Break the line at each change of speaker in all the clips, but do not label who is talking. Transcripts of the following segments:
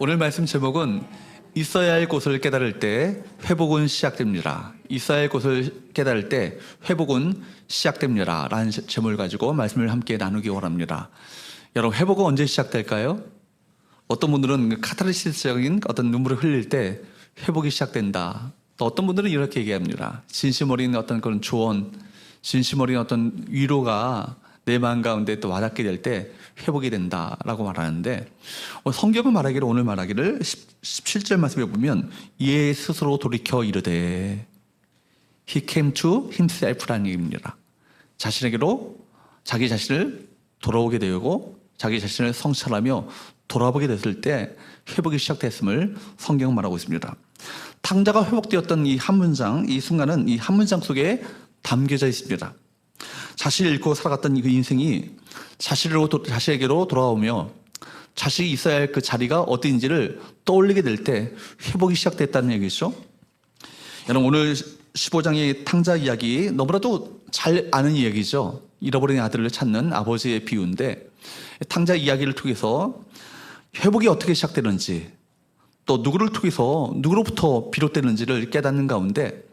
오늘 말씀 제목은 있어야 할 곳을 깨달을 때 회복은 시작됩니다. 있어야 할 곳을 깨달을 때 회복은 시작됩니다. 라는 제목을 가지고 말씀을 함께 나누기 원합니다. 여러분, 회복은 언제 시작될까요? 어떤 분들은 카타르시스적인 어떤 눈물을 흘릴 때 회복이 시작된다. 또 어떤 분들은 이렇게 얘기합니다. 진심 어린 어떤 그런 조언, 진심 어린 어떤 위로가 내 마음 가운데 또 와닿게 될 때 회복이 된다라고 말하는데, 성경은 말하기를, 오늘 말하기를 17절 말씀에 보면 이에 스스로 돌이켜 이르되 He came to himself라는 얘기입니다. 자신에게로 자기 자신을 돌아오게 되고 자기 자신을 성찰하며 돌아보게 됐을 때 회복이 시작됐음을 성경은 말하고 있습니다. 탕자가 회복되었던 이 한 문장, 이 순간은 이 한 문장 속에 담겨져 있습니다. 자신을 잃고 살아갔던 그 인생이 자신에게로 돌아오며 자식이 있어야 할 그 자리가 어디인지를 떠올리게 될 때 회복이 시작됐다는 얘기죠. 여러분, 오늘 15장의 탕자 이야기 너무나도 잘 아는 이야기죠. 잃어버린 아들을 찾는 아버지의 비유인데, 탕자 이야기를 통해서 회복이 어떻게 시작되는지, 또 누구를 통해서 누구로부터 비롯되는지를 깨닫는 가운데,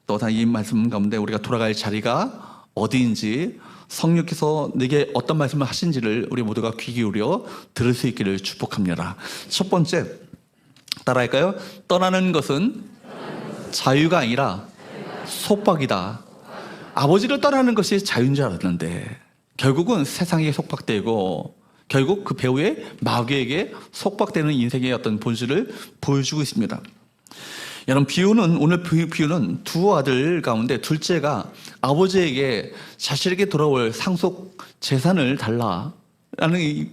또 다 이 말씀 가운데 우리가 돌아갈 자리가 어디인지, 성령께서 내게 어떤 말씀을 하신지를 우리 모두가 귀 기울여 들을 수 있기를 축복합니다. 첫 번째, 따라할까요? 떠나는 것은 자유가 아니라 속박이다. 아버지를 떠나는 것이 자유인 줄 알았는데 결국은 세상에 속박되고 결국 그 배우의 마귀에게 속박되는 인생의 어떤 본질을 보여주고 있습니다. 여러분, 오늘 비유는 두 아들 가운데 둘째가 아버지에게 자신에게 돌아올 상속 재산을 달라라는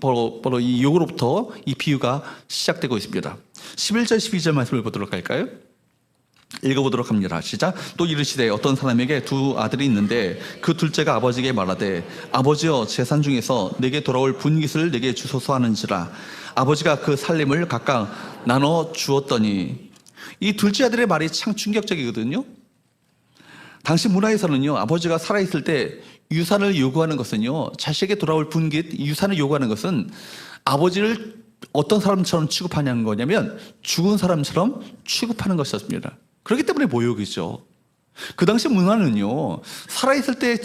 바로 이 요구로부터 이 비유가 시작되고 있습니다. 11절 12절 말씀을 보도록 할까요? 읽어보도록 합니다. 시작. 또 이르시되 어떤 사람에게 두 아들이 있는데 그 둘째가 아버지에게 말하되 아버지여, 재산 중에서 내게 돌아올 분깃을 내게 주소서 하는지라. 아버지가 그 살림을 각각 나눠 주었더니, 이 둘째 아들의 말이 참 충격적이거든요. 당시 문화에서는요, 아버지가 살아있을 때 유산을 요구하는 것은요, 자식에게 돌아올 분깃, 유산을 요구하는 것은 아버지를 어떤 사람처럼 취급하냐는 거냐면 죽은 사람처럼 취급하는 것이었습니다. 그렇기 때문에 모욕이죠. 그 당시 문화는요, 살아있을 때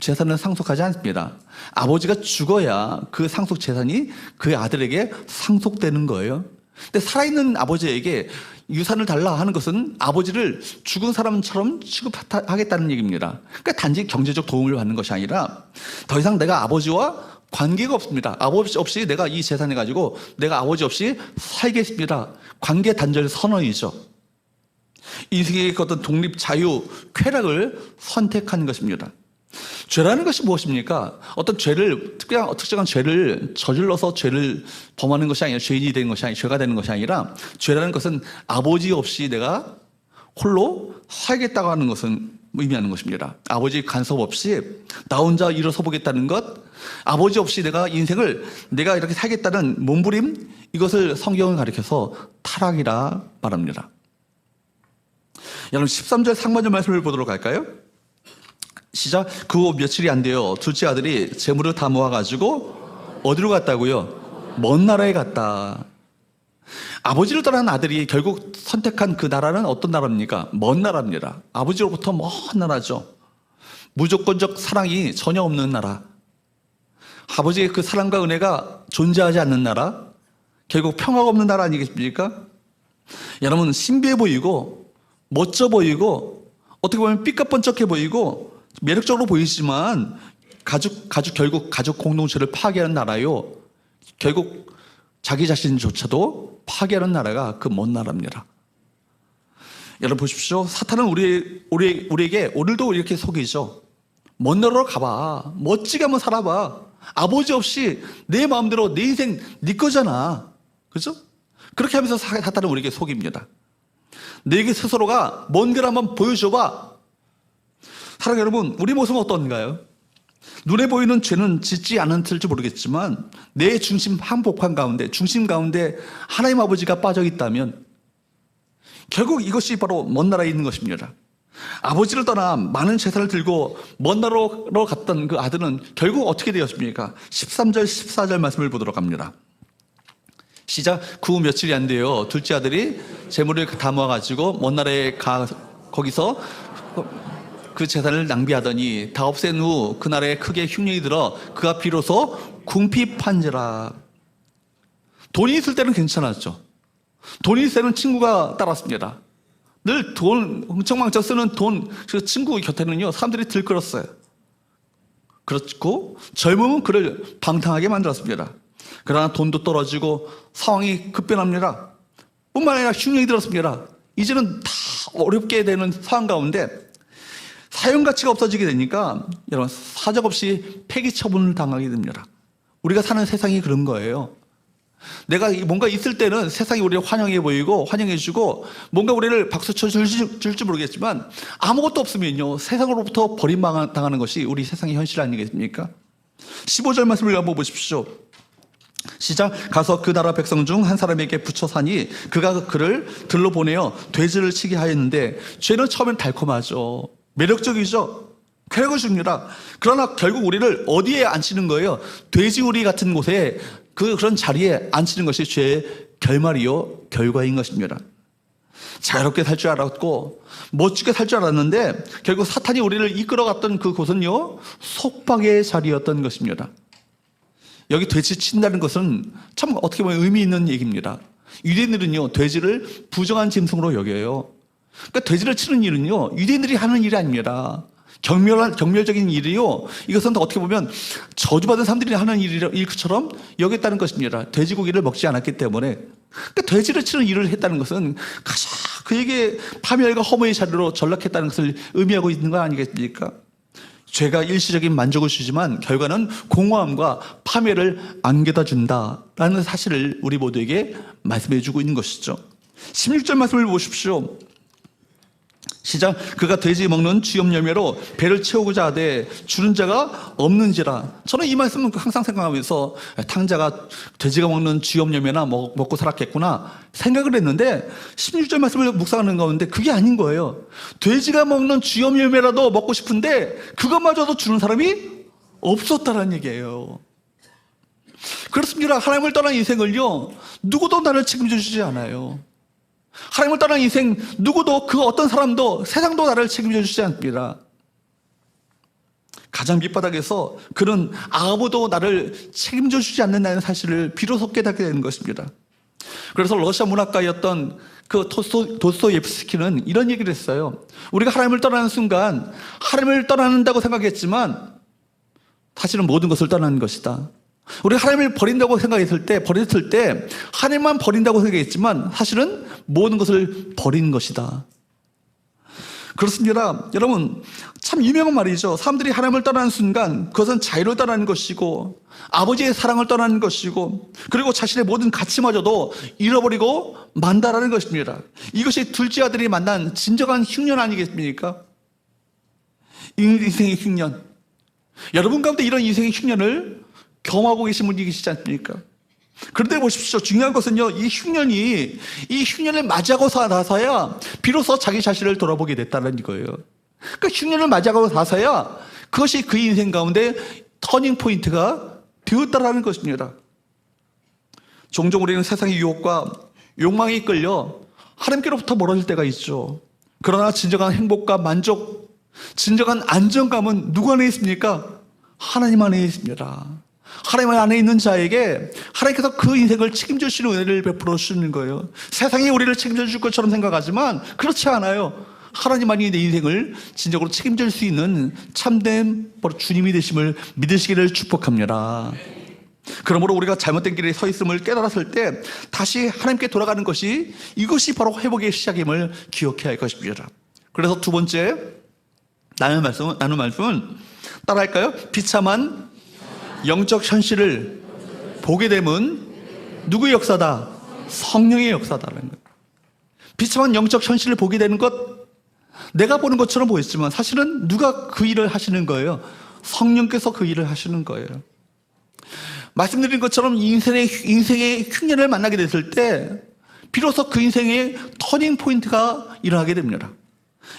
재산을 상속하지 않습니다. 아버지가 죽어야 그 상속 재산이 그 아들에게 상속되는 거예요. 근데 살아있는 아버지에게 유산을 달라 하는 것은 아버지를 죽은 사람처럼 취급하겠다는 얘기입니다. 그러니까 단지 경제적 도움을 받는 것이 아니라 더 이상 내가 아버지와 관계가 없습니다. 아버지 없이 내가 이 재산을 가지고 내가 아버지 없이 살겠습니다. 관계 단절 선언이죠. 인생의 어떤 독립, 자유, 쾌락을 선택하는 것입니다. 죄라는 것이 무엇입니까? 어떤 죄를, 특정한 죄를 저질러서 죄를 범하는 것이 아니라 죄인이 되는 것이 아니라 죄가 되는 것이 아니라, 죄라는 것은 아버지 없이 내가 홀로 살겠다고 하는 것은 의미하는 것입니다. 아버지 간섭 없이 나 혼자 일어서 보겠다는 것, 아버지 없이 내가 인생을 내가 이렇게 살겠다는 몸부림, 이것을 성경을 가리켜서 타락이라 말합니다. 여러분, 13절 상반절 말씀을 보도록 할까요? 시작. 그 후 며칠이 안 돼요. 둘째 아들이 재물을 다 모아가지고 어디로 갔다고요? 먼 나라에 갔다. 아버지를 떠난 아들이 결국 선택한 그 나라는 어떤 나라입니까? 먼 나라입니다. 아버지로부터 먼 나라죠. 무조건적 사랑이 전혀 없는 나라, 아버지의 그 사랑과 은혜가 존재하지 않는 나라, 결국 평화가 없는 나라 아니겠습니까? 여러분, 신비해 보이고 멋져 보이고 어떻게 보면 삐까뻔쩍해 보이고 매력적으로 보이지만 결국 가족 공동체를 파괴하는 나라요. 결국 자기 자신조차도 파괴하는 나라가 그 먼 나라입니다. 여러분 보십시오. 사탄은 우리에게 오늘도 이렇게 속이죠. 먼 나라로 가봐. 멋지게 한번 살아봐. 아버지 없이 내 마음대로 내 인생 네 거잖아. 그죠? 그렇게 하면서 사탄은 우리에게 속입니다. 내게 스스로가 먼 길 한번 보여줘봐. 사랑하는 여러분, 우리 모습은 어떤가요? 눈에 보이는 죄는 짓지 않았을지 모르겠지만 내 중심 한복판 가운데, 중심 가운데 하나님 아버지가 빠져 있다면 결국 이것이 바로 먼 나라에 있는 것입니다. 아버지를 떠나 많은 재산을 들고 먼 나라로 갔던 그 아들은 결국 어떻게 되었습니까? 13절 14절 말씀을 보도록 합니다. 시작. 그 후 며칠이 안 돼요. 둘째 아들이 재물을 다 모아가지고 먼 나라에 거기서 그 재산을 낭비하더니 다 없앤 후 그 나라에 크게 흉년이 들어 그가 비로소 궁핍한지라. 돈이 있을 때는 괜찮았죠. 돈이 있을 때는 친구가 따랐습니다. 늘 돈 흥청망청 쓰는 돈, 그 친구 곁에는요 사람들이 들끓었어요. 그렇고 젊음은 그를 방탕하게 만들었습니다. 그러나 돈도 떨어지고 상황이 급변합니다. 뿐만 아니라 흉년이 들었습니다. 이제는 다 어렵게 되는 상황 가운데 사용 가치가 없어지게 되니까 여러분 사정없이 폐기 처분을 당하게 됩니다. 우리가 사는 세상이 그런 거예요. 내가 뭔가 있을 때는 세상이 우리를 환영해 보이고 환영해주고 뭔가 우리를 박수 쳐줄지 모르겠지만 아무것도 없으면요 세상으로부터 버림당하는 것이 우리 세상의 현실 아니겠습니까? 15절 말씀을 한번 보십시오. 시작. 가서 그 나라 백성 중 한 사람에게 붙여 사니 그가 그를 들러 보내어 돼지를 치게 하였는데 죄는 처음엔 달콤하죠. 매력적이죠. 쾌락을 줍니다. 그러나 결국 우리를 어디에 앉히는 거예요? 돼지우리 같은 곳에 그런 자리에 앉히는 것이 죄의 결말이요 결과인 것입니다. 자유롭게 살 줄 알았고 멋지게 살 줄 알았는데 결국 사탄이 우리를 이끌어갔던 그곳은요 속박의 자리였던 것입니다. 여기 돼지 친다는 것은 참 어떻게 보면 의미 있는 얘기입니다. 유대인들은요 돼지를 부정한 짐승으로 여겨요. 그러니까 돼지를 치는 일은요 유대인들이 하는 일이 아닙니다. 경멸적인 일이요. 이것은 어떻게 보면 저주받은 사람들이 하는 일처럼 여겼다는 것입니다. 돼지고기를 먹지 않았기 때문에. 그러니까 돼지를 치는 일을 했다는 것은 가장 그에게 파멸과 허무의 자리로 전락했다는 것을 의미하고 있는 거 아니겠습니까? 죄가 일시적인 만족을 주지만 결과는 공허함과 파멸을 안겨다 준다라는 사실을 우리 모두에게 말씀해 주고 있는 것이죠. 16절 말씀을 보십시오. 시작. 그가 돼지 먹는 쥐염 열매로 배를 채우고자 하되 주는 자가 없는지라. 저는 이 말씀은 항상 생각하면서 탕자가 돼지가 먹는 쥐염 열매나 먹고 살았겠구나 생각을 했는데 16절 말씀을 묵상하는 가운데 그게 아닌 거예요. 돼지가 먹는 쥐염 열매라도 먹고 싶은데 그것마저도 주는 사람이 없었다는 얘기예요. 그렇습니다. 하나님을 떠난 인생을요 누구도 나를 책임져 주지 않아요. 하나님을 떠난 인생 누구도 그 어떤 사람도 세상도 나를 책임져 주지 않습니다. 가장 밑바닥에서 그는 아무도 나를 책임져 주지 않는다는 사실을 비로소 깨닫게 되는 것입니다. 그래서 러시아 문학가였던 그 도스토옙스키는 이런 얘기를 했어요. 우리가 하나님을 떠나는 순간 하나님을 떠난다고 생각했지만 사실은 모든 것을 떠나는 것이다. 우리가 하나님을 버린다고 생각했을 때 하나님만 버린다고 생각했지만 사실은 모든 것을 버린 것이다. 그렇습니다. 여러분 참 유명한 말이죠. 사람들이 하나님을 떠나는 순간 그것은 자유를 떠나는 것이고 아버지의 사랑을 떠나는 것이고 그리고 자신의 모든 가치마저도 잃어버리고 만다라는 것입니다. 이것이 둘째 아들이 만난 진정한 흉년 아니겠습니까? 인생의 흉년. 여러분 가운데 이런 인생의 흉년을 경험하고 계신 분이 계시지 않습니까? 그런데 보십시오. 중요한 것은요, 이 흉년을 맞이하고 나서야 비로소 자기 자신을 돌아보게 됐다는 이거예요. 그러니까 흉년을 맞이하고 나서야 그것이 그 인생 가운데 터닝 포인트가 되었다라는 것입니다. 종종 우리는 세상의 유혹과 욕망에 이끌려 하나님께로부터 멀어질 때가 있죠. 그러나 진정한 행복과 만족, 진정한 안정감은 누구 안에 있습니까? 하나님 안에 있습니다. 하나님 안에 있는 자에게 하나님께서 그 인생을 책임져 주시는 은혜를 베풀어 주시는 거예요. 세상이 우리를 책임져 줄 것처럼 생각하지만 그렇지 않아요. 하나님만이 내 인생을 진정으로 책임질 수 있는 참된 바로 주님이 되심을 믿으시기를 축복합니다. 그러므로 우리가 잘못된 길에 서 있음을 깨달았을 때 다시 하나님께 돌아가는 것이 이것이 바로 회복의 시작임을 기억해야 할 것입니다. 그래서 두 번째 나눈 말씀은 따라할까요? 비참한 영적 현실을 보게 되면 누구의 역사다? 성령의 역사다라는 거예요. 비참한 영적 현실을 보게 되는 것, 내가 보는 것처럼 보였지만 사실은 누가 그 일을 하시는 거예요? 성령께서 그 일을 하시는 거예요. 말씀드린 것처럼 인생의 흉년을 만나게 됐을 때 비로소 그 인생의 터닝 포인트가 일어나게 됩니다.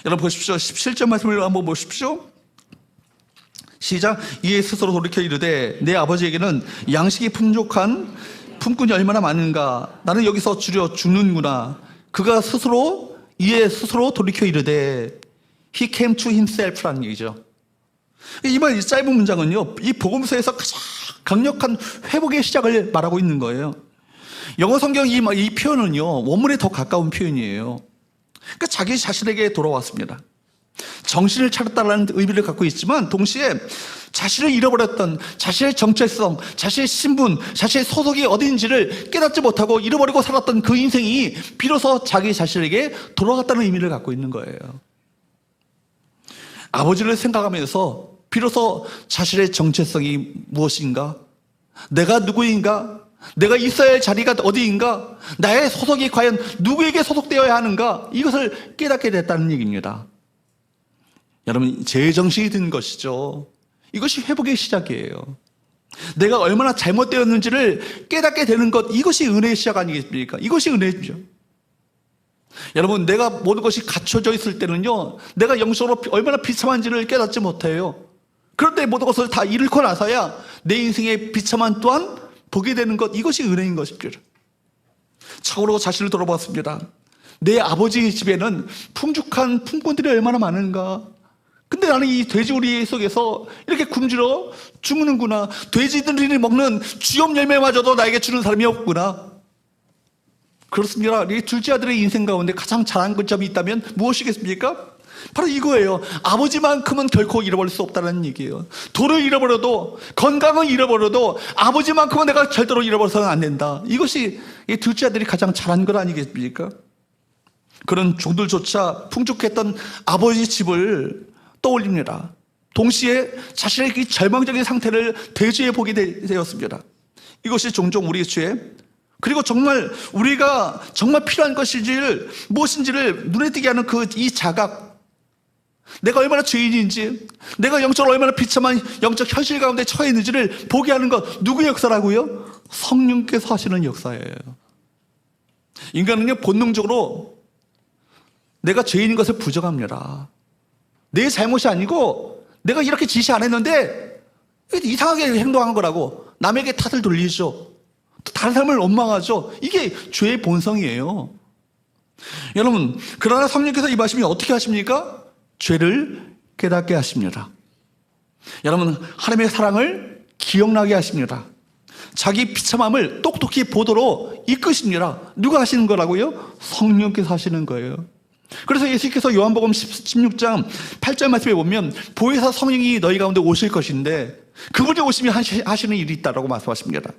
여러분 보십시오. 17절 말씀을 한번 보십시오. 시작. 이에 스스로 돌이켜 이르되 내 아버지에게는 양식이 품꾼이 얼마나 많은가. 나는 여기서 주려 죽는구나. 그가 스스로 이에 스스로 돌이켜 이르되 He came to himself라는 얘기죠. 이 짧은 문장은요, 이 복음서에서 가장 강력한 회복의 시작을 말하고 있는 거예요. 영어 성경 이 표현은요, 원문에 더 가까운 표현이에요. 그러니까 자기 자신에게 돌아왔습니다. 정신을 차렸다는 의미를 갖고 있지만 동시에 자신을 잃어버렸던 자신의 정체성, 자신의 신분, 자신의 소속이 어디인지를 깨닫지 못하고 잃어버리고 살았던 그 인생이 비로소 자기 자신에게 돌아갔다는 의미를 갖고 있는 거예요. 아버지를 생각하면서 비로소 자신의 정체성이 무엇인가? 내가 누구인가? 내가 있어야 할 자리가 어디인가? 나의 소속이 과연 누구에게 소속되어야 하는가? 이것을 깨닫게 됐다는 얘기입니다. 여러분, 제정신이 든 것이죠. 이것이 회복의 시작이에요. 내가 얼마나 잘못되었는지를 깨닫게 되는 것, 이것이 은혜의 시작 아니겠습니까? 이것이 은혜죠. 여러분, 내가 모든 것이 갖춰져 있을 때는요, 내가 영적으로 얼마나 비참한지를 깨닫지 못해요. 그런데 모든 것을 다 잃고 나서야 내 인생의 비참한 또한 보게 되는 것, 이것이 은혜인 것입니다. 참으로 자신을 돌아봤습니다. 내 아버지 집에는 풍족한 품꾼들이 얼마나 많은가. 근데 나는 이 돼지우리 속에서 이렇게 굶주려 죽는구나. 돼지들이 먹는 쥐염 열매마저도 나에게 주는 사람이 없구나. 그렇습니다. 이 둘째 아들의 인생 가운데 가장 잘한 점이 있다면 무엇이겠습니까? 바로 이거예요. 아버지만큼은 결코 잃어버릴 수 없다는 얘기예요. 돈을 잃어버려도, 건강을 잃어버려도 아버지만큼은 내가 절대로 잃어버려서는 안 된다. 이것이 이 둘째 아들이 가장 잘한 것 아니겠습니까? 그런 종들조차 풍족했던 아버지 집을 떠올립니다. 동시에 자신의 이 절망적인 상태를 대조해 보게 되었습니다. 이것이 종종 우리의 죄, 그리고 정말 우리가 정말 필요한 것인지를, 무엇인지를 눈에 띄게 하는 이 자각, 내가 얼마나 죄인인지, 내가 영적으로 얼마나 비참한 영적 현실 가운데 처해 있는지를 보게 하는 것, 누구의 역사라고요? 성령께서 하시는 역사예요. 인간은요, 본능적으로 내가 죄인인 것을 부정합니다. 내 잘못이 아니고 내가 이렇게 지시 안 했는데 이상하게 행동한 거라고 남에게 탓을 돌리죠. 또 다른 사람을 원망하죠. 이게 죄의 본성이에요. 여러분, 그러나 성령께서 이 말씀이 어떻게 하십니까? 죄를 깨닫게 하십니다. 여러분, 하나님의 사랑을 기억나게 하십니다. 자기 비참함을 똑똑히 보도록 이끄십니다. 누가 하시는 거라고요? 성령께서 하시는 거예요. 그래서 예수께서 요한복음 16장 8절 말씀에 보면 보혜사 성령이 너희 가운데 오실 것인데 그분이 오시면 하시는 일이 있다라고 말씀하십니다.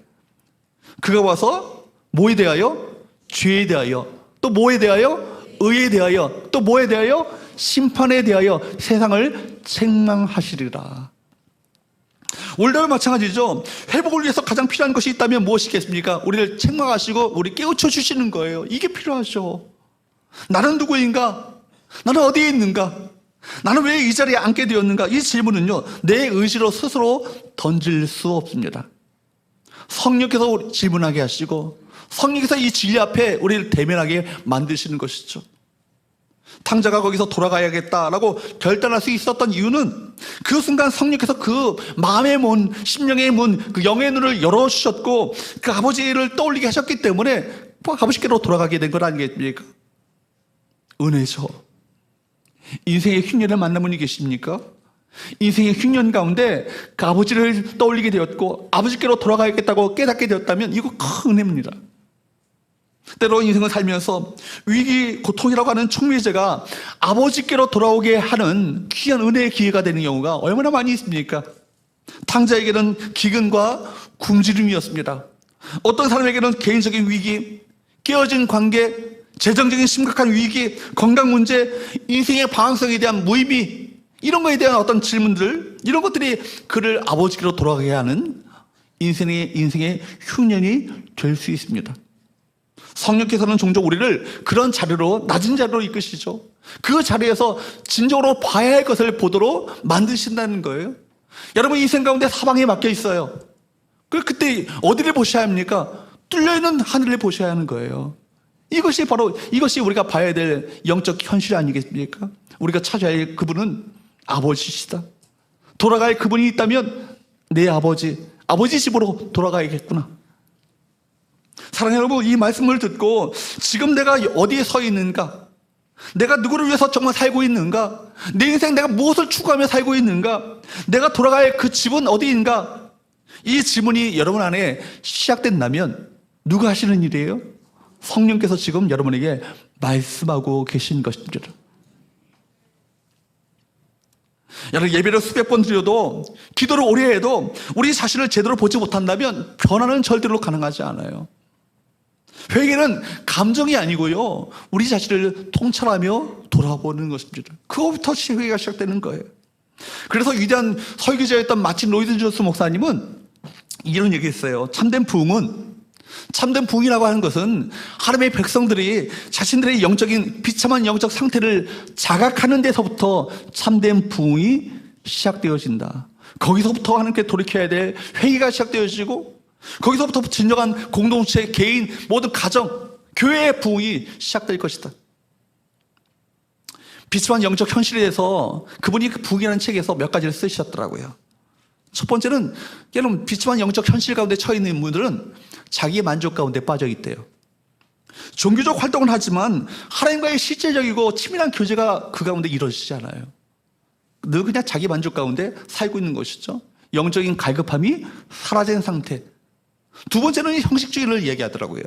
그가 와서 뭐에 대하여? 죄에 대하여, 또 뭐에 대하여? 의에 대하여, 또 뭐에 대하여? 심판에 대하여 세상을 책망하시리라. 오늘도 마찬가지죠. 회복을 위해서 가장 필요한 것이 있다면 무엇이겠습니까? 우리를 책망하시고 우리 깨우쳐 주시는 거예요. 이게 필요하죠. 나는 누구인가? 나는 어디에 있는가? 나는 왜 이 자리에 앉게 되었는가? 이 질문은요, 내 의지로 스스로 던질 수 없습니다. 성령께서 질문하게 하시고 성령께서 이 진리 앞에 우리를 대면하게 만드시는 것이죠. 탕자가 거기서 돌아가야겠다라고 결단할 수 있었던 이유는 그 순간 성령께서 그 마음의 문, 심령의 문, 그 영의 눈을 열어주셨고 그 아버지를 떠올리게 하셨기 때문에 아버지께로 돌아가게 된 것 아니겠습니까? 은혜죠. 인생의 흉년을 만난 분이 계십니까? 인생의 흉년 가운데 그 아버지를 떠올리게 되었고 아버지께로 돌아가야겠다고 깨닫게 되었다면 이거 큰 은혜입니다. 때로 인생을 살면서 위기, 고통이라고 하는 총매제가 아버지께로 돌아오게 하는 귀한 은혜의 기회가 되는 경우가 얼마나 많이 있습니까? 탕자에게는 기근과 굶주림이었습니다. 어떤 사람에게는 개인적인 위기, 깨어진 관계, 재정적인 심각한 위기, 건강 문제, 인생의 방향성에 대한 무의미, 이런 거에 대한 어떤 질문들, 이런 것들이 그를 아버지께로 돌아가게 하는 인생의 흉년이 될 수 있습니다. 성령께서는 종종 우리를 그런 자리로, 낮은 자리로 이끄시죠. 그 자리에서 진정으로 봐야 할 것을 보도록 만드신다는 거예요. 여러분, 인생 가운데 사방에 막혀 있어요. 그때 어디를 보셔야 합니까? 뚫려있는 하늘을 보셔야 하는 거예요. 이것이 우리가 봐야 될 영적 현실 아니겠습니까? 우리가 찾아야 할 그분은 아버지시다. 돌아갈 그분이 있다면 내 아버지 집으로 돌아가야겠구나. 사랑하는 여러분, 이 말씀을 듣고 지금 내가 어디에 서 있는가? 내가 누구를 위해서 정말 살고 있는가? 내 인생 내가 무엇을 추구하며 살고 있는가? 내가 돌아갈 그 집은 어디인가? 이 질문이 여러분 안에 시작된다면 누가 하시는 일이에요? 성령께서 지금 여러분에게 말씀하고 계신 것입니다. 여러분, 예배를 수백 번 드려도 기도를 오래 해도 우리 자신을 제대로 보지 못한다면 변화는 절대로 가능하지 않아요. 회개는 감정이 아니고요, 우리 자신을 통찰하며 돌아보는 것입니다. 그거부터 회개가 시작되는 거예요. 그래서 위대한 설교자였던 마틴 로이드 존스 목사님은 이런 얘기했어요. 참된 부흥이라고 하는 것은 하나님의 백성들이 자신들의 영적인 비참한 영적 상태를 자각하는 데서부터 참된 부흥이 시작되어진다. 거기서부터 하나님께 돌이켜야 될 회개가 시작되어지고, 거기서부터 진정한 공동체, 개인, 모든 가정, 교회의 부흥이 시작될 것이다. 비참한 영적 현실에 대해서 그분이 그 부흥이라는 책에서 몇 가지를 쓰셨더라고요. 첫 번째는, 여러분, 비참한 영적 현실 가운데 처해 있는 분들은 자기의 만족 가운데 빠져 있대요. 종교적 활동을 하지만 하나님과의 실제적이고 치밀한 교제가 그 가운데 이루어지지 않아요. 늘 그냥 자기 만족 가운데 살고 있는 것이죠. 영적인 갈급함이 사라진 상태. 두 번째는 형식주의를 얘기하더라고요.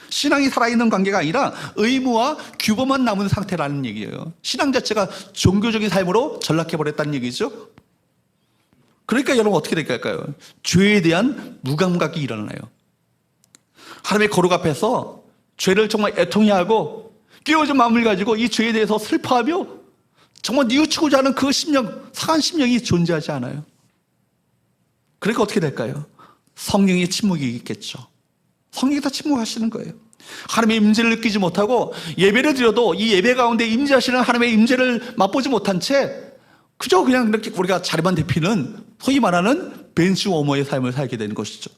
신앙이 살아있는 관계가 아니라 의무와 규범만 남은 상태라는 얘기예요. 신앙 자체가 종교적인 삶으로 전락해버렸다는 얘기죠. 그러니까 여러분 어떻게 될까요? 죄에 대한 무감각이 일어나요. 하나님의 거룩 앞에서 죄를 정말 애통해하고 깨어진 마음을 가지고 이 죄에 대해서 슬퍼하며 정말 뉘우치고자 하는 그 심령, 상한 심령이 존재하지 않아요. 그러니까 어떻게 될까요? 성령의 침묵이 있겠죠. 성령이 다 침묵하시는 거예요. 하나님의 임재를 느끼지 못하고 예배를 드려도 이 예배 가운데 임재하시는 하나님의 임재를 맛보지 못한 채 그저 그냥 이렇게 우리가 자리만 대피는 소위 말하는 벤치 워머의 삶을 살게 되는 것이죠.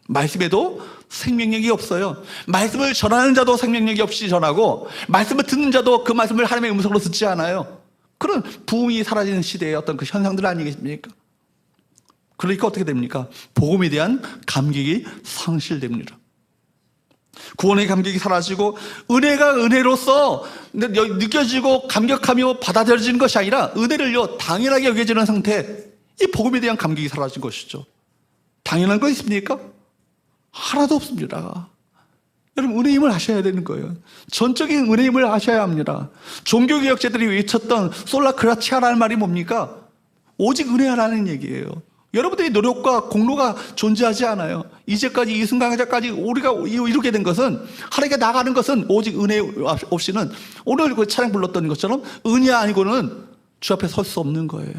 말씀에도 생명력이 없어요. 말씀을 전하는 자도 생명력이 없이 전하고 말씀을 듣는 자도 그 말씀을 하나님의 음성으로 듣지 않아요. 그런 부흥이 사라지는 시대의 어떤 그 현상들 아니겠습니까? 그러니까 어떻게 됩니까? 복음에 대한 감격이 상실됩니다. 구원의 감격이 사라지고 은혜가 은혜로서 느껴지고 감격하며 받아들여지는 것이 아니라 은혜를요 당연하게 여겨지는 상태, 이 복음에 대한 감격이 사라진 것이죠. 당연한 거 있습니까? 하나도 없습니다. 여러분, 은혜임을 아셔야 되는 거예요. 전적인 은혜임을 아셔야 합니다. 종교개혁자들이 외쳤던 솔라 그라치아라는 말이 뭡니까? 오직 은혜라는 얘기예요. 여러분들의 노력과 공로가 존재하지 않아요. 이제까지 이 순간까지 우리가 이루게 된 것은, 하나님께 나가는 것은 오직 은혜 없이는, 오늘 그 찬양 불렀던 것처럼 은혜 아니고는 주 앞에 설 수 없는 거예요.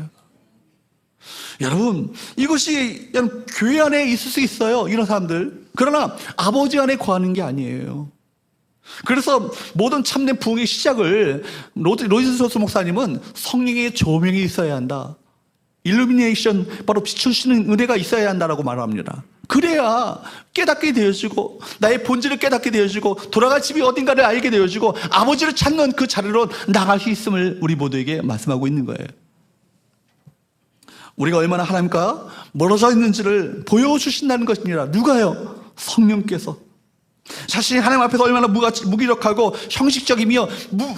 여러분, 이것이 교회 안에 있을 수 있어요, 이런 사람들. 그러나 아버지 안에 거하는 게 아니에요. 그래서 모든 참된 부흥의 시작을 로이드 존스 목사님은 성령의 조명이 있어야 한다, 일루미네이션, 바로 비추시는 은혜가 있어야 한다라고 말합니다. 그래야 깨닫게 되어지고 나의 본질을 깨닫게 되어지고 돌아갈 집이 어딘가를 알게 되어지고 아버지를 찾는 그 자리로 나갈 수 있음을 우리 모두에게 말씀하고 있는 거예요. 우리가 얼마나 하나님과 멀어져 있는지를 보여주신다는 것입니다. 누가요? 성령께서. 자신이 하나님 앞에서 얼마나 무기력하고 형식적이며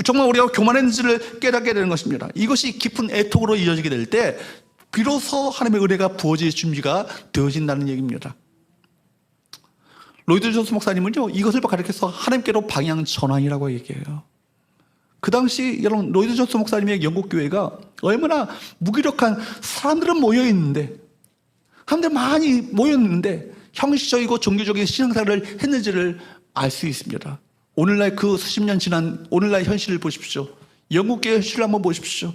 정말 우리가 교만했는지를 깨닫게 되는 것입니다. 이것이 깊은 애통으로 이어지게 될 때 비로소 하나님의 은혜가 부어질 준비가 되어진다는 얘기입니다. 로이드 존스 목사님은요, 이것을 가르쳐서 하나님께로 방향 전환이라고 얘기해요. 그 당시 여러분, 로이드 존스 목사님의 영국 교회가 얼마나 무기력한, 사람들은 모여있는데, 사람들 많이 모였는데 형식적이고 종교적인 신앙생활을 했는지를 알 수 있습니다. 오늘날 그 수십 년 지난 오늘날 현실을 보십시오. 영국 교회 현실을 한번 보십시오.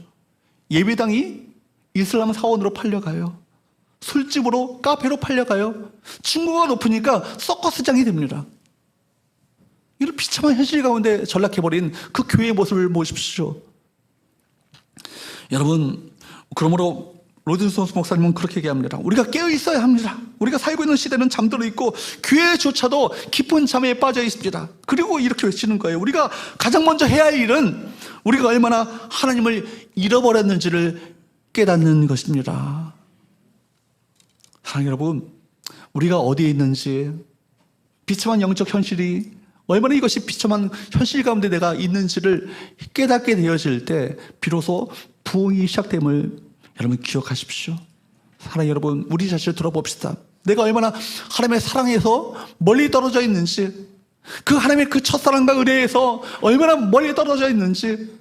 예배당이 이슬람 사원으로 팔려가요. 술집으로, 카페로 팔려가요. 층고가 높으니까 서커스장이 됩니다. 이런 비참한 현실 가운데 전락해버린 그 교회의 모습을 보십시오. 여러분, 그러므로 로이드 존스 목사님은 그렇게 얘기합니다. 우리가 깨어 있어야 합니다. 우리가 살고 있는 시대는 잠들어 있고 교회조차도 깊은 잠에 빠져 있습니다. 그리고 이렇게 외치는 거예요. 우리가 가장 먼저 해야 할 일은 우리가 얼마나 하나님을 잃어버렸는지를 깨닫는 것입니다. 사랑하는 여러분, 우리가 어디에 있는지 비참한 영적 현실이 얼마나 이것이 비참한 현실 가운데 내가 있는지를 깨닫게 되어질 때 비로소 부흥이 시작됨을 여러분 기억하십시오. 사랑하는 여러분, 우리 자신을 돌아봅시다. 내가 얼마나 하나님의 사랑에서 멀리 떨어져 있는지, 그 하나님의 그 첫사랑과 은혜에서 얼마나 멀리 떨어져 있는지,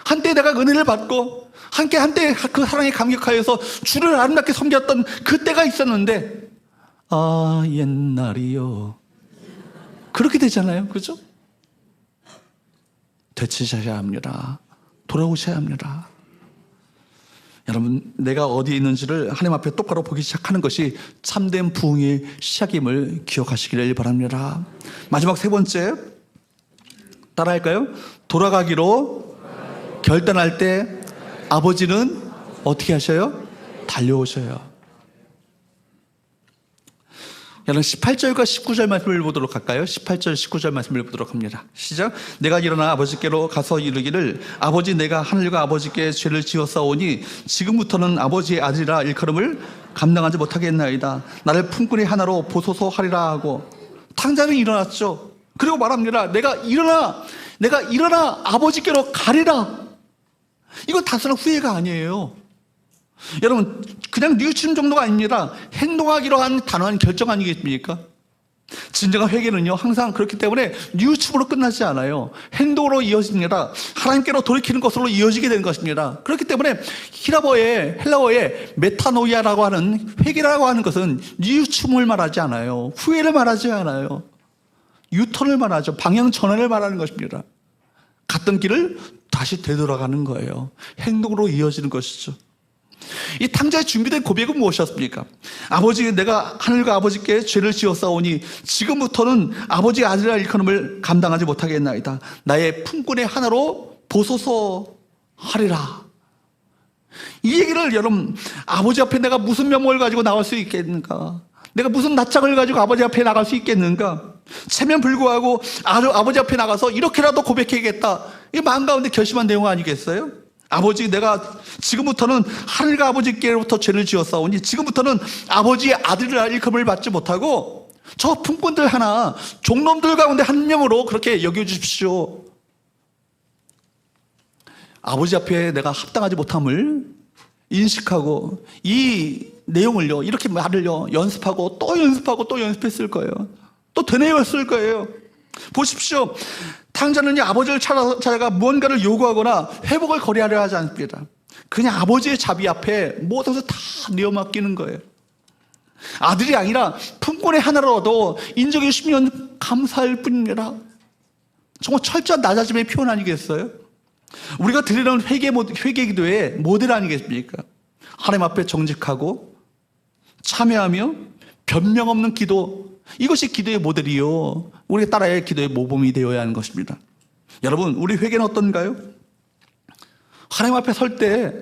한때 내가 은혜를 받고 한때 그 사랑에 감격하여서 주를 아름답게 섬겼던 그때가 있었는데, 아 옛날이요, 그렇게 되잖아요. 그죠? 되찾으셔야 합니다. 돌아오셔야 합니다. 여러분, 내가 어디에 있는지를 하나님 앞에 똑바로 보기 시작하는 것이 참된 부흥의 시작임을 기억하시기를 바랍니다. 마지막 세 번째, 따라할까요? 돌아가기로 결단할 때 아버지는 어떻게 하셔요? 달려오셔요. 여러분, 18절과 19절 말씀을 보도록 할까요? 18절, 19절 말씀을 보도록 합니다. 시작. 내가 일어나 아버지께로 가서 이르기를, 아버지, 내가 하늘과 아버지께 죄를 지었사오니 지금부터는 아버지의 아들이라 일컬음을 감당하지 못하겠나이다. 나를 품꾼의 하나로 보소서 하리라 하고, 탕자는 일어났죠. 그리고 말합니다. 내가 일어나 아버지께로 가리라. 이건 단순한 후회가 아니에요. 여러분, 그냥 뉘우치는 정도가 아닙니다. 행동하기로 한 단호한 결정 아니겠습니까? 진정한 회개는요, 항상 그렇기 때문에 뉘우침으로 끝나지 않아요. 행동으로 이어집니다. 하나님께로 돌이키는 것으로 이어지게 되는 것입니다. 그렇기 때문에 헬라어의 메타노이아라고 하는, 회개라고 하는 것은 뉘우침을 말하지 않아요. 후회를 말하지 않아요. 유턴을 말하죠. 방향 전환을 말하는 것입니다. 갔던 길을 다시 되돌아가는 거예요. 행동으로 이어지는 것이죠. 이 탕자의 준비된 고백은 무엇이었습니까? 아버지, 내가 하늘과 아버지께 죄를 지었사오니 지금부터는 아버지의 아들이라 일컬음을 감당하지 못하겠나이다. 나의 품꾼의 하나로 보소서 하리라. 이 얘기를, 여러분, 아버지 앞에 내가 무슨 면목을 가지고 나갈 수 있겠는가? 내가 무슨 낯짝을 가지고 아버지 앞에 나갈 수 있겠는가? 체면 불구하고 아버지 앞에 나가서 이렇게라도 고백해야겠다. 이 마음 가운데 결심한 내용 아니겠어요? 아버지, 내가 지금부터는 하늘과 아버지께로부터 죄를 지었사오니 지금부터는 아버지의 아들이라 일컬음을 받지 못하고 저 품꾼들 하나, 종놈들 가운데 한 명으로 그렇게 여겨주십시오. 아버지 앞에 내가 합당하지 못함을 인식하고 이 내용을요, 이렇게 말을요, 연습하고 또 연습하고 또 연습했을 거예요. 또 되뇌었을 거예요. 보십시오. 탕자는요, 아버지를 찾아가 무언가를 요구하거나 회복을 거래하려 하지 않습니다. 그냥 아버지의 자비 앞에 모든 것을 다 내어맡기는 거예요. 아들이 아니라 품꾼의 하나로도 인정해 주시면 감사할 뿐입니다. 정말 철저한 낮아짐의 표현 아니겠어요? 우리가 드리는 회개 기도의 모델 아니겠습니까? 하나님 앞에 정직하고 참여하며 변명 없는 기도, 이것이 기도의 모델이요, 우리가 따라야 할 기도의 모범이 되어야 하는 것입니다. 여러분, 우리 회개는 어떤가요? 하나님 앞에 설 때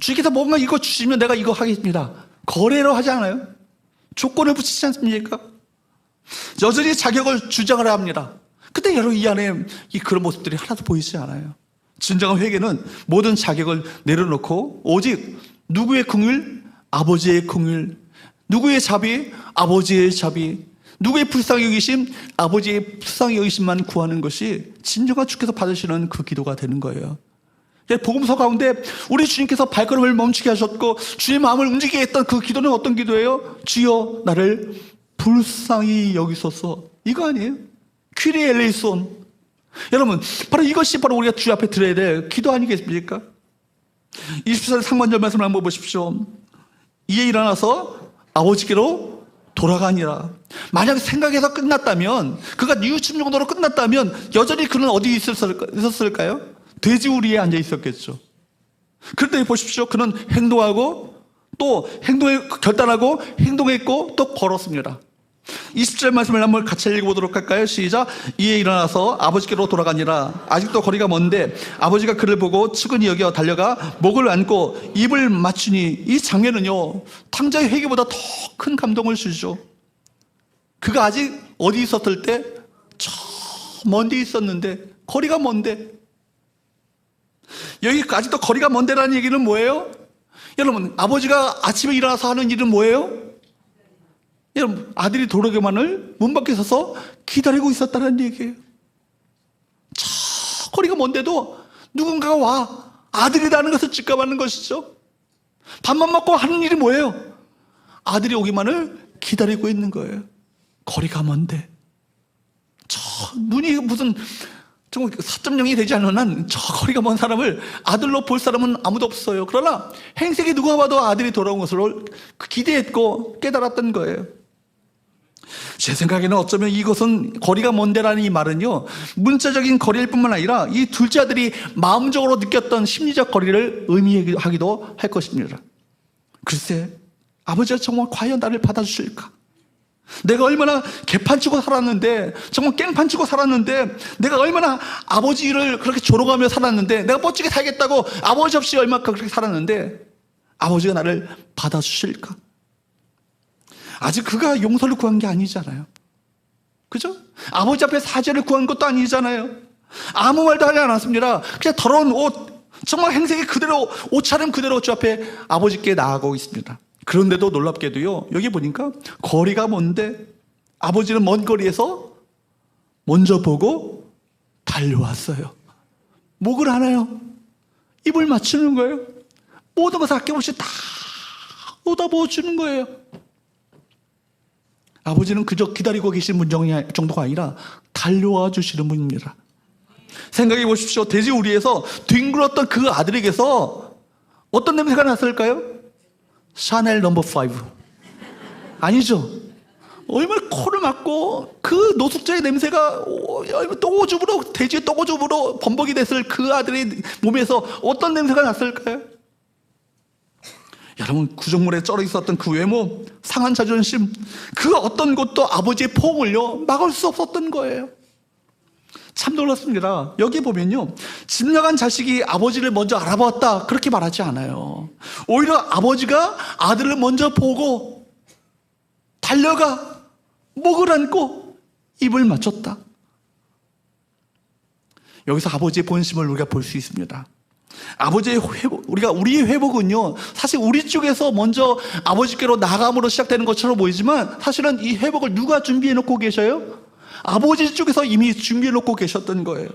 주님께서 뭔가 이거 주시면 내가 이거 하겠습니다, 거래로 하지 않아요? 조건을 붙이지 않습니까? 여전히 자격을 주장을 합니다. 근데 여러분, 이 안에 그런 모습들이 하나도 보이지 않아요. 진정한 회개는 모든 자격을 내려놓고 오직 누구의 긍휼? 아버지의 긍휼. 누구의 자비? 아버지의 자비. 누구의 불쌍히 여기심? 아버지의 불쌍히 여기심만 구하는 것이 진정한 주께서 받으시는 그 기도가 되는 거예요. 복음서 가운데 우리 주님께서 발걸음을 멈추게 하셨고 주의 마음을 움직이게 했던 그 기도는 어떤 기도예요? 주여, 나를 불쌍히 여기소서. 이거 아니에요? 퀴리 엘레이손. 여러분, 바로 이것이 바로 우리가 주 앞에 드려야 될 기도 아니겠습니까? 24절 상반절 말씀을 한번 보십시오. 이에 일어나서 아버지께로 돌아가니라. 만약 생각에서 끝났다면, 그가 뉘우침 정도로 끝났다면 여전히 그는 어디 있었을까요? 돼지우리에 앉아 있었겠죠. 그런데 보십시오. 그는 행동하고 또 결단하고 행동했고 또 걸었습니다. 20절 말씀을 한번 같이 읽어보도록 할까요? 시작. 이에 일어나서 아버지께로 돌아가니라. 아직도 거리가 먼데 아버지가 그를 보고 측은히 여겨 달려가 목을 안고 입을 맞추니, 이 장면은요, 탕자의 회개보다 더 큰 감동을 주죠. 그가 아직 어디 있었을 때? 저 먼데 있었는데, 거리가 먼데. 여기 아직도 거리가 먼데라는 얘기는 뭐예요? 여러분, 아버지가 아침에 일어나서 하는 일은 뭐예요? 여러분, 아들이 돌아오기만을 문 밖에 서서 기다리고 있었다는 얘기예요. 저 거리가 먼데도 누군가가 와 아들이라는 것을 직감하는 것이죠. 밥만 먹고 하는 일이 뭐예요? 아들이 오기만을 기다리고 있는 거예요. 거리가 먼데 저 눈이 무슨 정말 4.0이 되지 않는 한 저 거리가 먼 사람을 아들로 볼 사람은 아무도 없어요. 그러나 행색이 누가 봐도 아들이 돌아온 것을 기대했고 깨달았던 거예요. 제 생각에는 어쩌면 이것은 거리가 먼데라는 이 말은요, 문자적인 거리일 뿐만 아니라 이 둘째 아들이 마음적으로 느꼈던 심리적 거리를 의미하기도 할 것입니다. 글쎄, 아버지가 정말 과연 나를 받아주실까? 내가 얼마나 개판치고 살았는데, 정말 깽판치고 살았는데, 내가 얼마나 아버지를 그렇게 조롱하며 살았는데, 내가 멋지게 살겠다고 아버지 없이 얼마나 그렇게 살았는데 아버지가 나를 받아주실까? 아직 그가 용서를 구한 게 아니잖아요. 그죠? 아버지 앞에 사죄를 구한 것도 아니잖아요. 아무 말도 하지 않았습니다. 그냥 더러운 옷, 정말 행색이 그대로, 옷차림 그대로 주 앞에 아버지께 나아가고 있습니다. 그런데도 놀랍게도요, 여기 보니까 거리가 먼데 아버지는 먼 거리에서 먼저 보고 달려왔어요. 목을 하나요? 입을 맞추는 거예요. 모든 것을 아낌없이 다 쏟아부어 주는 거예요. 아버지는 그저 기다리고 계신 분 정도가 아니라 달려와 주시는 분입니다. 생각해 보십시오. 돼지우리에서 뒹굴었던 그 아들에게서 어떤 냄새가 났을까요? 샤넬 넘버 5 아니죠. 얼마나 코를 막고 그 노숙자의 냄새가 똥오줌으로, 돼지의 똥오줌으로 범벅이 됐을 그 아들의 몸에서 어떤 냄새가 났을까요? 여러분, 구정물에 쩔어 있었던 그 외모, 상한 자존심, 그 어떤 것도 아버지의 포옹을요 막을 수 없었던 거예요. 참 놀랐습니다. 여기 보면요, 집 나간 자식이 아버지를 먼저 알아봤다 그렇게 말하지 않아요. 오히려 아버지가 아들을 먼저 보고 달려가 목을 안고 입을 맞췄다. 여기서 아버지의 본심을 우리가 볼 수 있습니다. 아버지의 회복, 우리의 회복은요, 사실 우리 쪽에서 먼저 아버지께로 나감으로 시작되는 것처럼 보이지만 사실은 이 회복을 누가 준비해 놓고 계셔요? 아버지 쪽에서 이미 준비해 놓고 계셨던 거예요.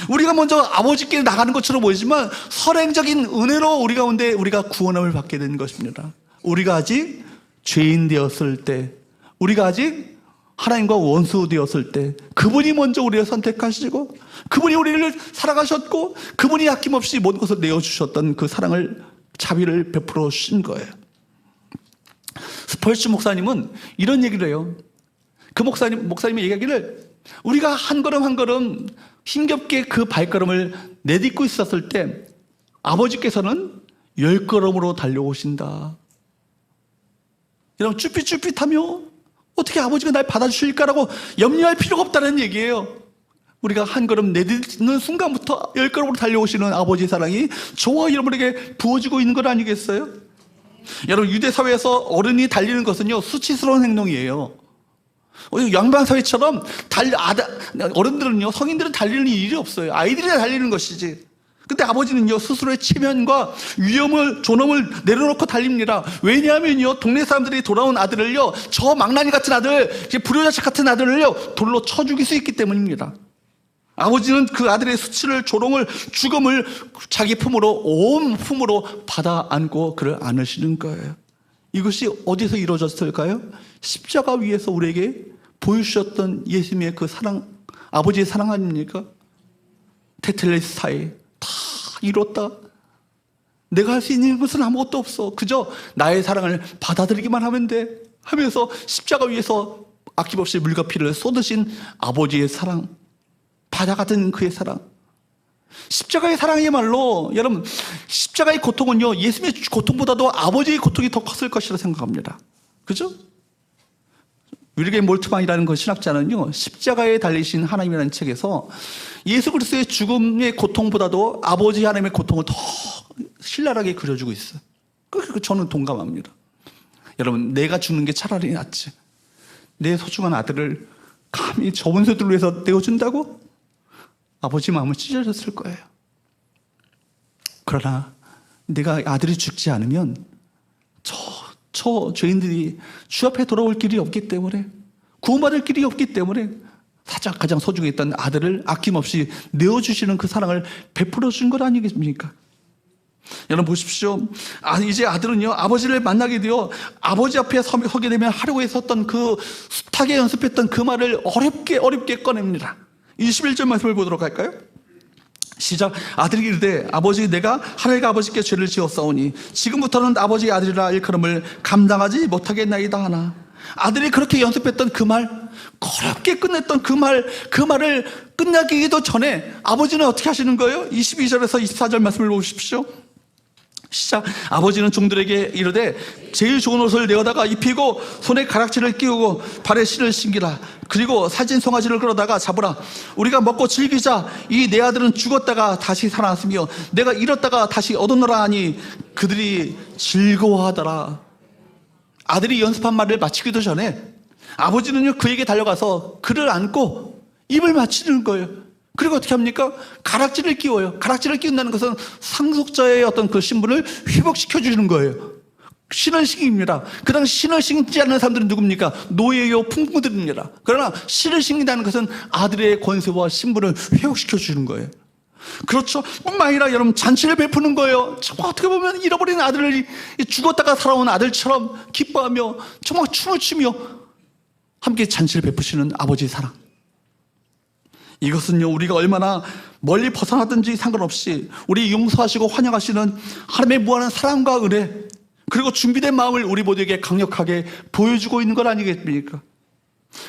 우리가 먼저 아버지께 나가는 것처럼 보이지만 선행적인 은혜로 우리 가운데 우리가 구원함을 받게 된 것입니다. 우리가 아직 죄인 되었을 때, 우리가 아직 하나님과 원수 되었을 때 그분이 먼저 우리를 선택하시고 그분이 우리를 사랑하셨고 그분이 아낌없이 모든 것을 내어주셨던 그 사랑을, 자비를 베풀어 주신 거예요. 스펄츠 목사님은 이런 얘기를 해요. 그 목사님의 얘기하기를, 우리가 한 걸음 한 걸음 힘겹게 그 발걸음을 내딛고 있었을 때 아버지께서는 10걸음으로 달려오신다. 여러분, 쭈삣쭈삣하며 어떻게 아버지가 날 받아주실까라고 염려할 필요가 없다는 얘기예요. 우리가 한 걸음 내딛는 순간부터 10걸음으로 달려오시는 아버지의 사랑이 저와 여러분에게 부어지고 있는 것 아니겠어요? 여러분, 유대 사회에서 어른이 달리는 것은요 수치스러운 행동이에요. 양반 사회처럼 어른들은요, 성인들은 달리는 일이 없어요. 아이들이 달리는 것이지. 근데 아버지는요 스스로의 체면과 위험을, 존엄을 내려놓고 달립니다. 왜냐하면요, 동네 사람들이 돌아온 아들을요, 저 망나니 같은 아들, 불효자식 같은 아들을요 돌로 쳐 죽일 수 있기 때문입니다. 아버지는 그 아들의 수치를, 조롱을, 죽음을 자기 품으로, 온 품으로 받아 안고 그를 안으시는 거예요. 이것이 어디서 이루어졌을까요? 십자가 위에서 우리에게 보여주셨던 예수님의 그 사랑, 아버지의 사랑 아닙니까? 테텔레스타이 다 이뤘다. 내가 할 수 있는 것은 아무것도 없어. 그저 나의 사랑을 받아들이기만 하면 돼 하면서 십자가 위에서 아낌없이 물과 피를 쏟으신 아버지의 사랑, 바다 같은 그의 사랑, 십자가의 사랑이야말로, 여러분, 십자가의 고통은요 예수님의 고통보다도 아버지의 고통이 더 컸을 것이라 생각합니다. 그죠? 윌리엄 몰트만이라는 그 신학자는요, 십자가에 달리신 하나님이라는 책에서 예수 그리스도의 죽음의 고통보다도 아버지 하나님의 고통을 더 신랄하게 그려주고 있어요. 저는 동감합니다. 여러분, 내가 죽는 게 차라리 낫지. 내 소중한 아들을 감히 저 원수들로 위해서 내어준다고? 아버지 마음은 찢어졌을 거예요. 그러나 내가 아들이 죽지 않으면 저 저 죄인들이 주 앞에 돌아올 길이 없기 때문에, 구원받을 길이 없기 때문에 가장 소중했던 아들을 아낌없이 내어주시는 그 사랑을 베풀어 준 것 아니겠습니까? 여러분 보십시오. 이제 아들은요, 아버지를 만나게 되어 아버지 앞에 서게 되면 하려고 했었던 그 숱하게 연습했던 그 말을 어렵게 꺼냅니다. 21절 말씀을 보도록 할까요? 시작. 아들이 이르되 아버지, 내가 하늘과 아버지께 죄를 지었사오니 지금부터는 아버지의 아들이라 일컬음을 감당하지 못하겠나이다 하나. 아들이 그렇게 연습했던 그 말, 어렵게 끝냈던 그 말을 끝나기도 전에 아버지는 어떻게 하시는 거예요? 22절에서 24절 말씀을 보십시오. 시작. 아버지는 종들에게 이르되 제일 좋은 옷을 내어다가 입히고 손에 가락지를 끼우고 발에 신을 신기라. 그리고 살찐 송아지를 끌어다가 잡으라. 우리가 먹고 즐기자. 이 내 아들은 죽었다가 다시 살아났으며 내가 잃었다가 다시 얻었노라 하니 그들이 즐거워하더라. 아들이 연습한 말을 마치기도 전에 아버지는요, 그에게 달려가서 그를 안고 입을 맞추는 거예요. 그리고 어떻게 합니까? 가락지를 끼워요. 가락지를 끼운다는 것은 상속자의 어떤 그 신분을 회복시켜 주는 거예요. 신을 신깁니다. 그 당시 신을 신지 않는 사람들은 누굽니까? 노예요, 풍부들입니다. 그러나 신을 신긴다는 것은 아들의 권세와 신분을 회복시켜 주는 거예요. 그렇죠. 뿐만 아니라 여러분, 잔치를 베푸는 거예요. 정말 어떻게 보면 잃어버린 아들을 죽었다가 살아온 아들처럼 기뻐하며 정말 춤을 추며 함께 잔치를 베푸시는 아버지의 사랑. 이것은요, 우리가 얼마나 멀리 벗어나든지 상관없이 우리 용서하시고 환영하시는 하나님의 무한한 사랑과 은혜, 그리고 준비된 마음을 우리 모두에게 강력하게 보여주고 있는 것 아니겠습니까?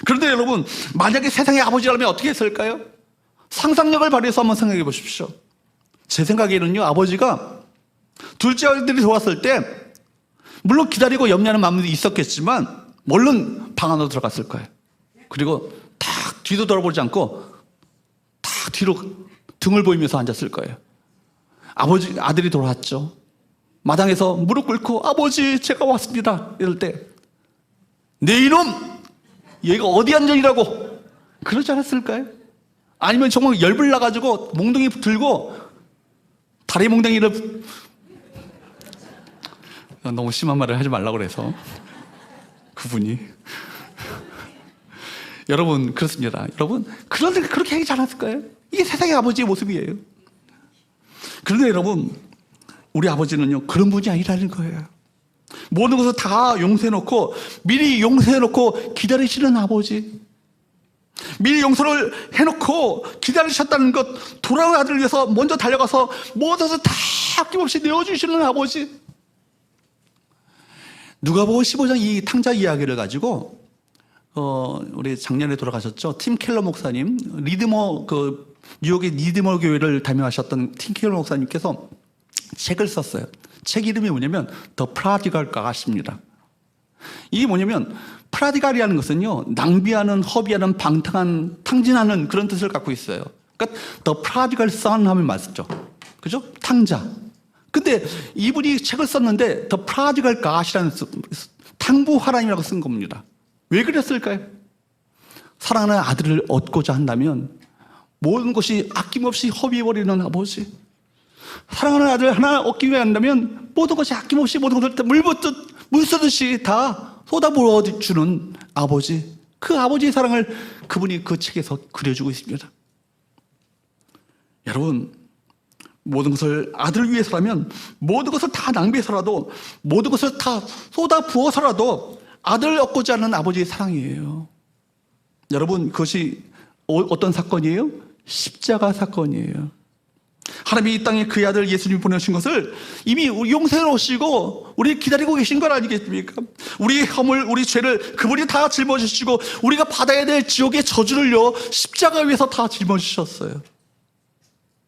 그런데 여러분, 만약에 세상의 아버지라면 어떻게 했을까요? 상상력을 발휘해서 한번 생각해 보십시오. 제 생각에는요, 아버지가 둘째 아들이 들어왔을 때 물론 기다리고 염려하는 마음도 있었겠지만 얼른 방 안으로 들어갔을 거예요. 그리고 탁 뒤도 돌아보지 않고 탁 뒤로 등을 보이면서 앉았을 거예요. 아들이 돌아왔죠. 마당에서 무릎 꿇고 아버지, 제가 왔습니다. 이럴 때 내 이놈, 얘가 어디 앉으라고 그러지 않았을까요? 아니면 정말 열불 나가지고 몽둥이 들고 다리 몽둥이를, 너무 심한 말을 하지 말라고 그래서 그분이 여러분, 그렇습니다. 여러분, 그런데 그렇게 하지 않았을까요? 이게 세상의 아버지의 모습이에요. 그런데 여러분, 우리 아버지는요, 그런 분이 아니라는 거예요. 모든 것을 다 용서해놓고, 미리 용서해놓고 기다리시는 아버지. 미리 용서를 해놓고 기다리셨다는 것, 돌아온 아들을 위해서 먼저 달려가서 모든 것을 다 아낌없이 내어주시는 아버지. 누가복음 15장 이 탕자 이야기를 가지고 우리 작년에 돌아가셨죠, 팀 켈러 목사님, 뉴욕의 리드머 교회를 담임하셨던 팀 켈러 목사님께서 책을 썼어요. 책 이름이 뭐냐면 The Prodigal God입니다. 이게 뭐냐면, 프라디갈이라는 것은요, 낭비하는, 허비하는, 방탕한, 탕진하는 그런 뜻을 갖고 있어요. 그러니까 The Prodigal Son 하면 맞죠, 그죠? 탕자. 근데 이분이 책을 썼는데 The Prodigal God이라는 탕부 하나님이라고 쓴 겁니다. 왜 그랬을까요? 사랑하는 아들을 얻고자 한다면 모든 것이 아낌없이 허비해버리는 아버지, 사랑하는 아들 하나 얻기 위해 한다면 모든 것이 아낌없이 모든 것을 물 쏘듯이 다 쏟아부어 주는 아버지, 그 아버지의 사랑을 그분이 그 책에서 그려주고 있습니다. 여러분, 모든 것을 아들을 위해서라면 모든 것을 다 낭비해서라도, 모든 것을 다 쏟아부어서라도 아들을 얻고자 하는 아버지의 사랑이에요. 여러분, 그것이 어떤 사건이에요? 십자가 사건이에요. 하나님이 이 땅에 그의 아들 예수님을 보내신 것을 이미 용서해 놓으시고 우리 기다리고 계신 건 아니겠습니까? 우리 허물, 우리 죄를 그분이 다 짊어지시고 우리가 받아야 될 지옥의 저주를요, 십자가 위에서 다 짊어지셨어요.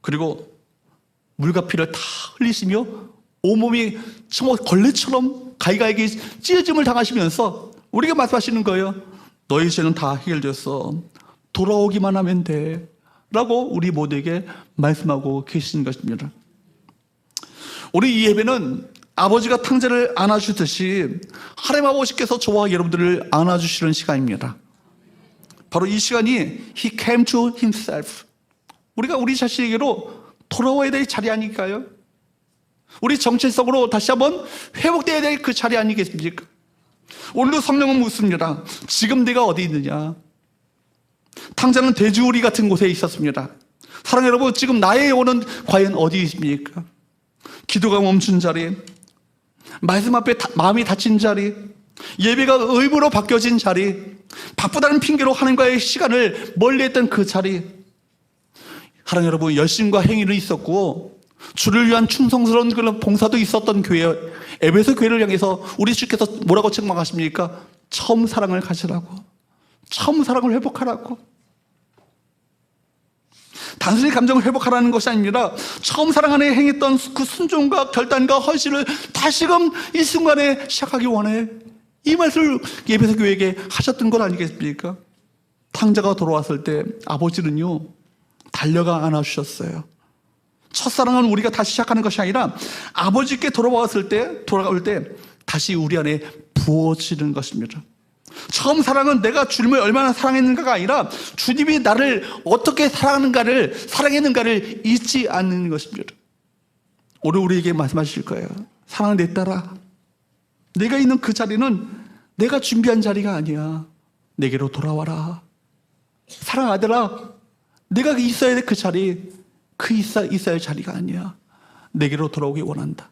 그리고 물과 피를 다 흘리시며 온몸이 정말 걸레처럼 가이가에게 찢어짐을 당하시면서 우리가 말씀하시는 거예요. 너희 죄는 다 해결됐어. 돌아오기만 하면 돼. 라고 우리 모두에게 말씀하고 계신 것입니다. 우리 이 예배는 아버지가 탕자를 안아주듯이 하나님 아버지께서 저와 여러분들을 안아주시는 시간입니다. 바로 이 시간이 He came to Himself, 우리가 우리 자신에게로 돌아와야 될 자리 아닐까요? 우리 정체성으로 다시 한번 회복되어야 될 그 자리 아니겠습니까? 오늘도 성령은 묻습니다. 지금 네가 어디 있느냐? 당장은 돼지우리 같은 곳에 있었습니다. 사랑하는 여러분, 지금 나의 영혼은 과연 어디 있습니까? 기도가 멈춘 자리, 말씀 앞에 마음이 닫힌 자리, 예배가 의무로 바뀌어진 자리, 바쁘다는 핑계로 하나님과의 시간을 멀리했던 그 자리. 사랑하는 여러분, 열심과 행위는 있었고 주를 위한 충성스러운 그런 봉사도 있었던 교회, 에베소 교회를 향해서 우리 주께서 뭐라고 책망하십니까? 처음 사랑을 가지라고, 처음 사랑을 회복하라고. 단순히 감정을 회복하라는 것이 아닙니다. 처음 사랑 안에 행했던 그 순종과 결단과 헌신을 다시금 이 순간에 시작하기 원해. 이 말씀을 에베소 교회에게 하셨던 것 아니겠습니까? 탕자가 돌아왔을 때 아버지는요, 달려가 안아주셨어요. 첫사랑은 우리가 다시 시작하는 것이 아니라 아버지께 돌아올 때 다시 우리 안에 부어지는 것입니다. 처음 사랑은 내가 주님을 얼마나 사랑했는가가 아니라 주님이 나를 어떻게 사랑했는가를 잊지 않는 것입니다. 오늘 우리에게 말씀하실 거예요. 사랑하는 내 딸아, 내가 있는 그 자리는 내가 준비한 자리가 아니야. 내게로 돌아와라. 사랑 아들아, 내가 있어야 될 그 자리, 있어야 할 자리가 아니야. 내게로 돌아오기 원한다.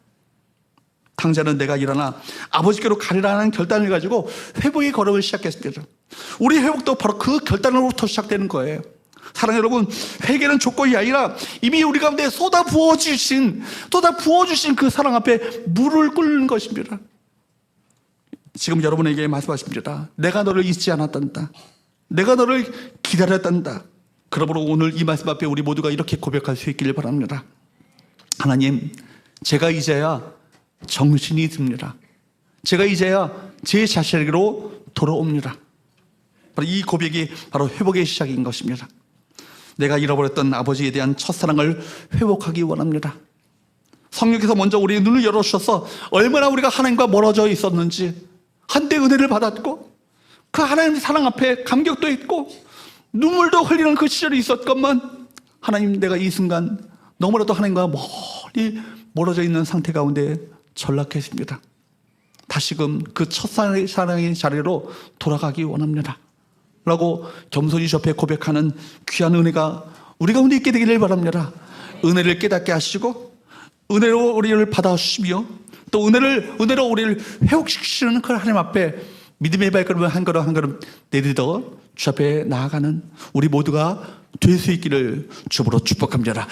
탕자는 내가 일어나 아버지께로 가리라는 결단을 가지고 회복의 걸음을 시작했습니다. 우리 회복도 바로 그 결단으로부터 시작되는 거예요. 사랑하는 여러분, 회개는 조건이 아니라 이미 우리 가운데 쏟아 부어주신 그 사랑 앞에 물을 끓는 것입니다. 지금 여러분에게 말씀하십니다. 내가 너를 잊지 않았단다. 내가 너를 기다렸단다. 그러므로 오늘 이 말씀 앞에 우리 모두가 이렇게 고백할 수 있기를 바랍니다. 하나님, 제가 이제야 정신이 듭니다. 제가 이제야 제 자신에게로 돌아옵니다. 바로 이 고백이 바로 회복의 시작인 것입니다. 내가 잃어버렸던 아버지에 대한 첫사랑을 회복하기 원합니다. 성령께서 먼저 우리의 눈을 열어주셔서 얼마나 우리가 하나님과 멀어져 있었는지, 한때 은혜를 받았고 그 하나님의 사랑 앞에 감격도 있고 눈물도 흘리는 그 시절이 있었건만, 하나님, 내가 이 순간 너무나도 하나님과 멀리 멀어져 있는 상태 가운데 전락했습니다. 다시금 그 첫사랑의 자리로 돌아가기 원합니다 라고 겸손히 주 앞에 고백하는 귀한 은혜가 우리 가운데 있게 되기를 바랍니다. 은혜를 깨닫게 하시고 은혜로 우리를 받아주시며 또 은혜로 우리를 회복시키시는 그 하나님 앞에 믿음의 발걸음을 한 걸음 한 걸음 내딛어 주 앞에 나아가는 우리 모두가 될 수 있기를 주으로 축복합니다.